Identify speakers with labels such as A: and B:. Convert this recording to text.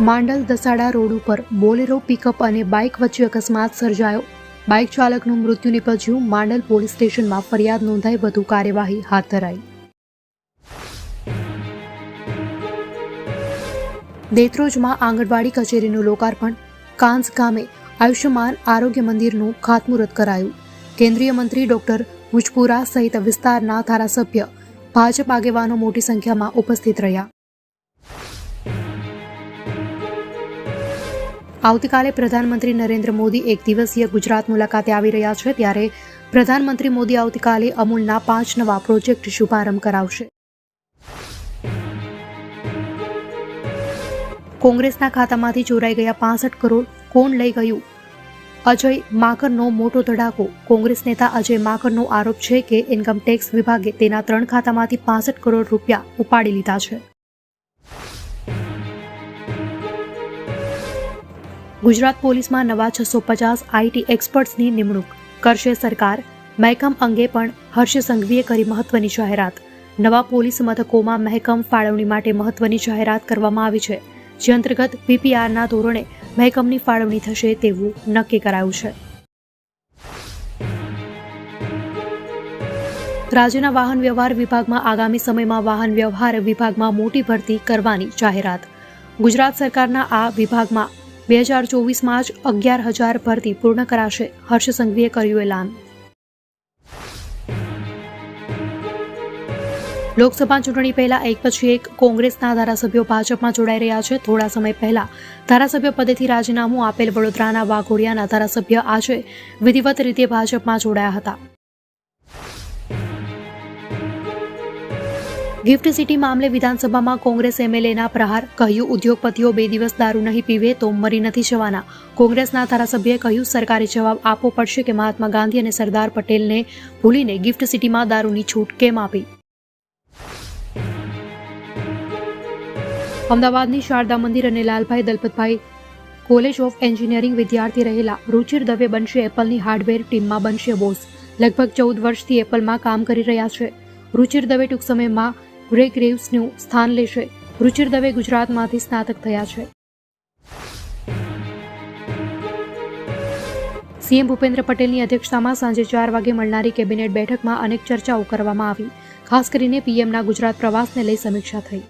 A: Mandal Dasada road ઉપર Bolero pickup અને bike વચ્ચે અકસ્માત સર્જાયો. બાઇક ચાલકનું મૃત્યુ નિપજ્યું. માંડલ પોલીસ સ્ટેશનમાં ફરિયાદ નોંધાઈ વધુ કાર્યવાહી હાથ ધરાઈ. દેત્રોજમાં આંગણવાડી કચેરીનું લોકાર્પણ. કાંસ ગામે આયુષ્યમાન આરોગ્ય મંદિરનું ખાતમુહૂર્ત કરાયું. કેન્દ્રીય મંત્રી ડોક્ટર મુજપુરા સહિત વિસ્તારના ધારાસભ્ય ભાજપ આગેવાનો મોટી સંખ્યામાં ઉપસ્થિત રહ્યા. આવતીકાલે પ્રધાનમંત્રી નરેન્દ્ર મોદી એક દિવસીય ગુજરાત મુલાકાતે આવી રહ્યા છે, ત્યારે પ્રધાનમંત્રી મોદી આવતીકાલે અમૂલના 5 નવા પ્રોજેક્ટ શુભારંભ કરાવશે. કોંગ્રેસના ખાતામાંથી ચોરાઈ ગયા 65 કરોડ, કોણ લઈ ગયું? અજય માકરનો મોટો ધડાકો. કોંગ્રેસ નેતા અજય માકરનો આરોપ છે કે ઇન્કમટેક્સ વિભાગે તેના 3 ખાતામાંથી 65 કરોડ રૂપિયા ઉપાડી લીધા છે. ગુજરાત પોલીસમાં નવા 650 આઈટી એક્સપર્ટ્સની નિમણૂક કરશે સરકાર. મહેકમ અંગે પણ હર્ષ સંઘવીએ કરી મહત્વની જાહેરાત. નવા પોલીસ મથકોમાં મહેકમ ફાળવણી માટે મહત્વની જાહેરાત કરવામાં આવી છે, જે અંતર્ગત પીપીઆરના ધોરણે મહેકમની ફાળવણી થશે તેવું નક્કી કરાયું છે. રાજ્યના વાહન વ્યવહાર વિભાગમાં આગામી સમયમાં વાહન વ્યવહાર વિભાગમાં મોટી ભરતી કરવાની જાહેરાત. ગુજરાત સરકારના આ વિભાગમાં 2024માં જ 11,000 ભરતી પૂર્ણ કરાશે. હર્ષ સંઘવીએ કર્યું એલાન. લોકસભા ચૂંટણી પહેલા એક પછી એક કોંગ્રેસના ધારાસભ્યો ભાજપમાં જોડાઈ રહ્યા છે. થોડા સમય પહેલા ધારાસભ્ય પદેથી રાજીનામું આપેલ વડોદરાના વાઘોડિયાના ધારાસભ્ય આજે વિધિવત રીતે ભાજપમાં જોડાયા હતા. ગિફ્ટ સિટી મામલે વિધાનસભામાં કોંગ્રેસ એમએલએના પ્રહાર. કહ્યું, ઉદ્યોગપતિઓ 2 દિવસ દારૂ નહીં પીવે તો મરી નથી જવાના. કોંગ્રેસના ધારાસભ્યએ કહ્યું, સરકારે જવાબ આપવો પડશે કે મહાત્મા ગાંધી અને સરદાર પટેલને ભૂલીને ગિફ્ટ સિટીમાં દારૂની છૂટ કેમ આપી. અમદાવાદની શારદા મંદિર અને Lalbhai Dalpatbhai college of engineering વિદ્યાર્થી રહેલા રુચિર દવે બનશે એપલની હાર્ડવેર ટીમમાં બનશે બોસ. લગભગ 14 વર્ષથી એપલમાં કામ કરી રહ્યા છે. રુચિર દવે ટૂંક સમયમાં ગ્રે ગ્રેવ્સનું સ્થાન લેશે. રુચિર દવે ગુજરાતમાંથી સ્નાતક થયા છે. સીએમ ભૂપેન્દ્ર પટેલની અધ્યક્ષતામાં સાંજે 4 વાગે મળનારી કેબિનેટ બેઠકમાં અનેક ચર્ચાઓ કરવામાં આવી. ખાસ કરીને પીએમના ગુજરાત પ્રવાસને લઈ સમીક્ષા થઈ.